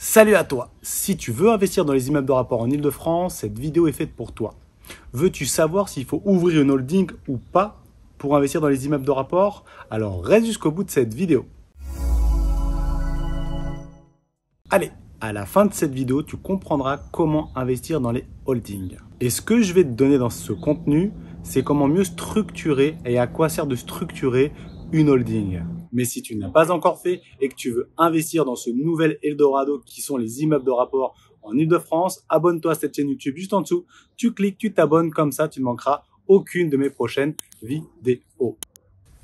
Salut à toi! Si tu veux investir dans les immeubles de rapport en Ile-de-France, cette vidéo est faite pour toi. Veux-tu savoir s'il faut ouvrir une holding ou pas pour investir dans les immeubles de rapport? Alors reste jusqu'au bout de cette vidéo. Allez, à la fin de cette vidéo, tu comprendras comment investir dans les holdings. Et ce que je vais te donner dans ce contenu, c'est comment mieux structurer et à quoi sert de structurer une holding. Mais si tu ne l'as pas encore fait et que tu veux investir dans ce nouvel Eldorado qui sont les immeubles de rapport en Ile-de-France, abonne-toi à cette chaîne YouTube juste en dessous. Tu cliques, tu t'abonnes, comme ça tu ne manqueras aucune de mes prochaines vidéos.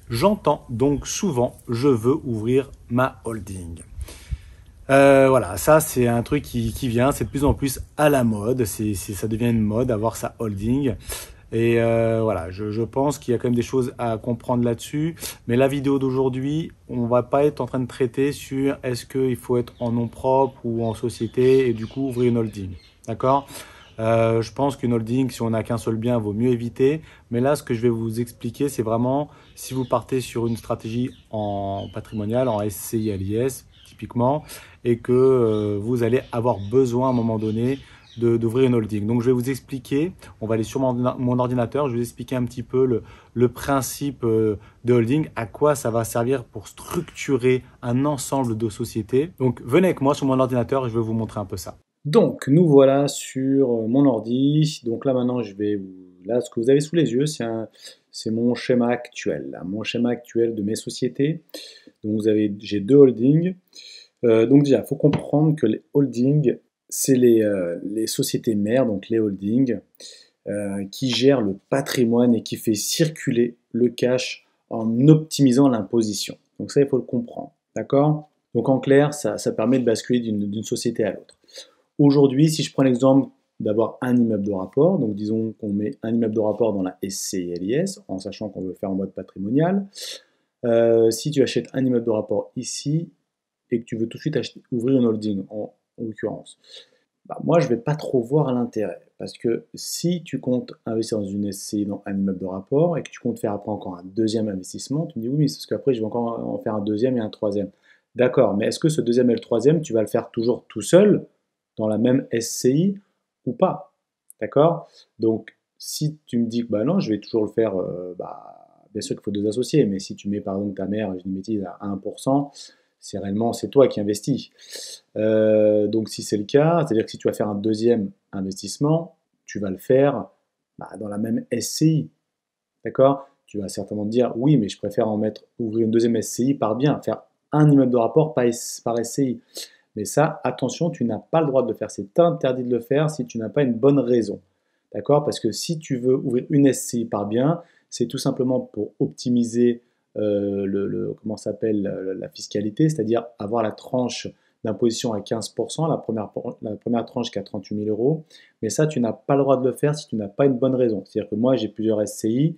J'entends donc souvent, je veux ouvrir ma holding. Voilà, ça c'est un truc qui vient, c'est de plus en plus à la mode, ça devient une mode avoir sa holding. Et voilà, je pense qu'il y a quand même des choses à comprendre là-dessus. Mais la vidéo d'aujourd'hui, on va pas être en train de traiter sur est-ce qu'il faut être en nom propre ou en société et du coup ouvrir une holding. D'accord? Je pense qu'une holding, si on n'a qu'un seul bien, vaut mieux éviter. Mais là, ce que je vais vous expliquer, c'est vraiment si vous partez sur une stratégie en patrimonial, en SCI, LIS, typiquement, et que vous allez avoir besoin à un moment donné d'ouvrir une holding. Donc je vais vous expliquer, on va aller sur mon ordinateur, je vais vous expliquer un petit peu le principe de holding, à quoi ça va servir pour structurer un ensemble de sociétés. Donc venez avec moi sur mon ordinateur et je vais vous montrer un peu ça. Donc nous voilà sur mon ordi, donc là maintenant là ce que vous avez sous les yeux c'est mon schéma actuel, là, mon schéma actuel de mes sociétés. Donc j'ai deux holdings. Donc déjà, il faut comprendre que les holdings, c'est les sociétés mères, donc les holdings, qui gèrent le patrimoine et qui fait circuler le cash en optimisant l'imposition. Donc ça, il faut le comprendre, d'accord? Donc en clair, ça permet de basculer d'une société à l'autre. Aujourd'hui, si je prends l'exemple d'avoir un immeuble de rapport, donc disons qu'on met un immeuble de rapport dans la SCI LIS, en sachant qu'on veut faire en mode patrimonial. Si tu achètes un immeuble de rapport ici, et que tu veux tout de suite ouvrir une holding, en l'occurrence, moi, je ne vais pas trop voir l'intérêt. Parce que si tu comptes investir dans une SCI, dans un immeuble de rapport, et que tu comptes faire après encore un deuxième investissement, tu me dis oui, mais c'est parce qu'après, je vais encore en faire un deuxième et un troisième. D'accord, mais est-ce que ce deuxième et le troisième, tu vas le faire toujours tout seul, dans la même SCI, ou pas? D'accord? Donc, si tu me dis que non, je vais toujours le faire, bien sûr qu'il faut deux associés, mais si tu mets par exemple ta mère, je dis une bêtise, à 1%, c'est toi qui investis. Donc si c'est le cas, c'est-à-dire que si tu vas faire un deuxième investissement, tu vas le faire dans la même SCI. D'accord? Tu vas certainement te dire, oui, mais je préfère ouvrir une deuxième SCI par bien, faire un immeuble de rapport par SCI. Mais ça, attention, tu n'as pas le droit de le faire. C'est interdit de le faire si tu n'as pas une bonne raison. D'accord? Parce que si tu veux ouvrir une SCI par bien, c'est tout simplement pour optimiser comment s'appelle la fiscalité, c'est-à-dire avoir la tranche d'imposition à 15%, la première tranche qui est à 38 000 euros. Mais ça, tu n'as pas le droit de le faire si tu n'as pas une bonne raison. C'est-à-dire que moi, j'ai plusieurs SCI.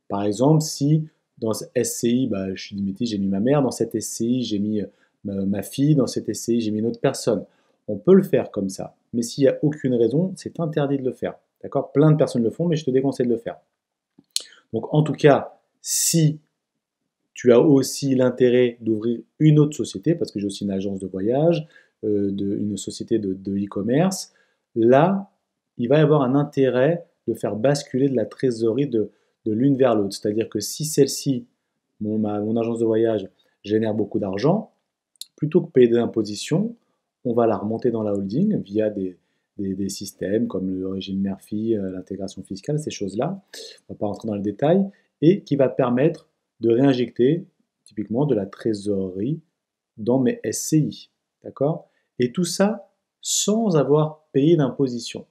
Par exemple, si dans cette SCI, je dis bêtise, j'ai mis ma mère, dans cette SCI, j'ai mis ma fille, dans cette SCI, j'ai mis une autre personne. On peut le faire comme ça. Mais s'il n'y a aucune raison, c'est interdit de le faire. D'accord? Plein de personnes le font, mais je te déconseille de le faire. Donc, en tout cas, si tu as aussi l'intérêt d'ouvrir une autre société, parce que j'ai aussi une agence de voyage, une société de e-commerce. Là, il va y avoir un intérêt de faire basculer de la trésorerie de l'une vers l'autre. C'est-à-dire que si celle-ci, mon agence de voyage, génère beaucoup d'argent, plutôt que payer des impositions, on va la remonter dans la holding via des systèmes comme le régime Murphy, l'intégration fiscale, ces choses-là. On ne va pas rentrer dans le détail. Et qui va permettre de réinjecter typiquement de la trésorerie dans mes SCI. D'accord? Et tout ça sans avoir payé d'imposition.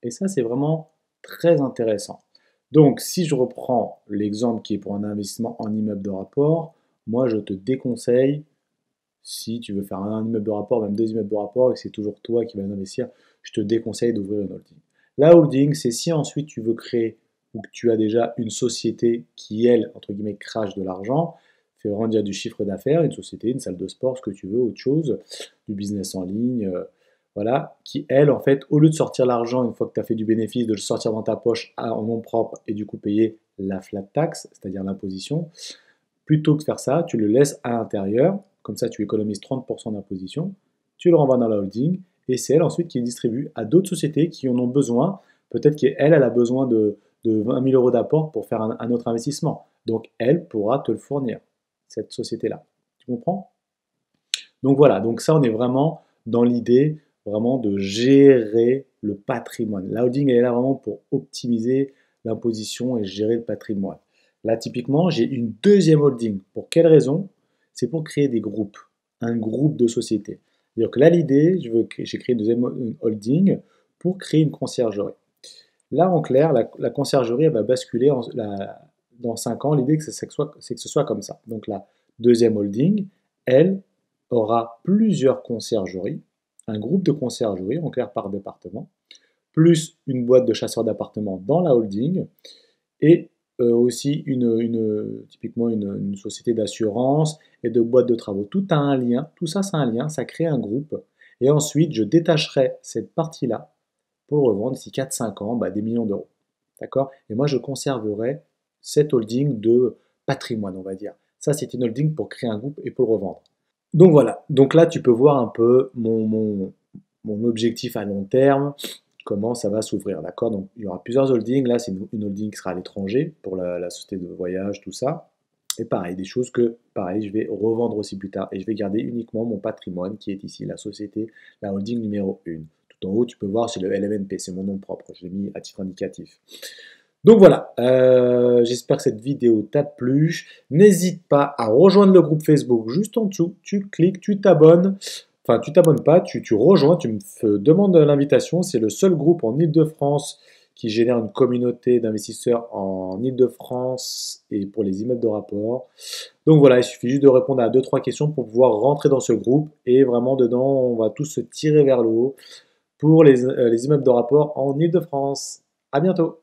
Et ça, c'est vraiment très intéressant. Donc, si je reprends l'exemple qui est pour un investissement en immeuble de rapport, moi, je te déconseille, si tu veux faire un immeuble de rapport, même deux immeubles de rapport, et que c'est toujours toi qui vas investir, je te déconseille d'ouvrir une holding. La holding, c'est si ensuite tu veux créer ou que tu as déjà une société qui, elle, entre guillemets, crache de l'argent, fait grandir du chiffre d'affaires, une société, une salle de sport, ce que tu veux, autre chose, du business en ligne, voilà, qui, elle, en fait, au lieu de sortir l'argent une fois que tu as fait du bénéfice, de le sortir dans ta poche en nom propre et du coup payer la flat tax, c'est-à-dire l'imposition, plutôt que de faire ça, tu le laisses à l'intérieur, comme ça tu économises 30% d'imposition, tu le renvoies dans la holding, et c'est elle ensuite qui le distribue à d'autres sociétés qui en ont besoin. Peut-être qu'elle, elle a besoin de 20 000 euros d'apport pour faire un autre investissement. Donc, elle pourra te le fournir, cette société-là. Tu comprends? Donc voilà, donc ça, on est vraiment dans l'idée vraiment de gérer le patrimoine. La holding, elle est là vraiment pour optimiser l'imposition et gérer le patrimoine. Là, typiquement, j'ai une deuxième holding. Pour quelle raison? C'est pour créer des groupes, un groupe de sociétés. C'est-à-dire que là, l'idée, j'ai créé une deuxième holding pour créer une conciergerie. Là, en clair, la conciergerie, elle va basculer dans 5 ans. L'idée, c'est que ce soit comme ça. Donc la deuxième holding, elle aura plusieurs conciergeries, un groupe de conciergeries, en clair par département, plus une boîte de chasseurs d'appartements dans la holding, et aussi typiquement une société d'assurance et de boîtes de travaux. Tout a un lien, tout ça c'est un lien, ça crée un groupe. Et ensuite, je détacherai cette partie-là pour le revendre d'ici 4-5 ans, des millions d'euros. D'accord? Et moi, je conserverai cette holding de patrimoine, on va dire. Ça, c'est une holding pour créer un groupe et pour le revendre. Donc voilà, donc là, tu peux voir un peu mon objectif à long terme, comment ça va s'ouvrir, d'accord? Donc il y aura plusieurs holdings. Là, c'est une holding qui sera à l'étranger pour la société de voyage, tout ça. Et pareil, des choses que, pareil, je vais revendre aussi plus tard. Et je vais garder uniquement mon patrimoine qui est ici, la société, la holding numéro 1. Tout en haut, tu peux voir, c'est le LMNP, c'est mon nom propre. Je l'ai mis à titre indicatif. Donc voilà, j'espère que cette vidéo t'a plu. N'hésite pas à rejoindre le groupe Facebook juste en dessous. Tu cliques, tu t'abonnes. Enfin, tu t'abonnes pas, tu rejoins, tu me demandes l'invitation. C'est le seul groupe en Ile-de-France qui génère une communauté d'investisseurs en Ile-de-France et pour les immeubles de rapport. Donc voilà, il suffit juste de répondre à 2-3 questions pour pouvoir rentrer dans ce groupe. Et vraiment, dedans, on va tous se tirer vers le haut pour les immeubles de rapport en Ile-de-France. À bientôt!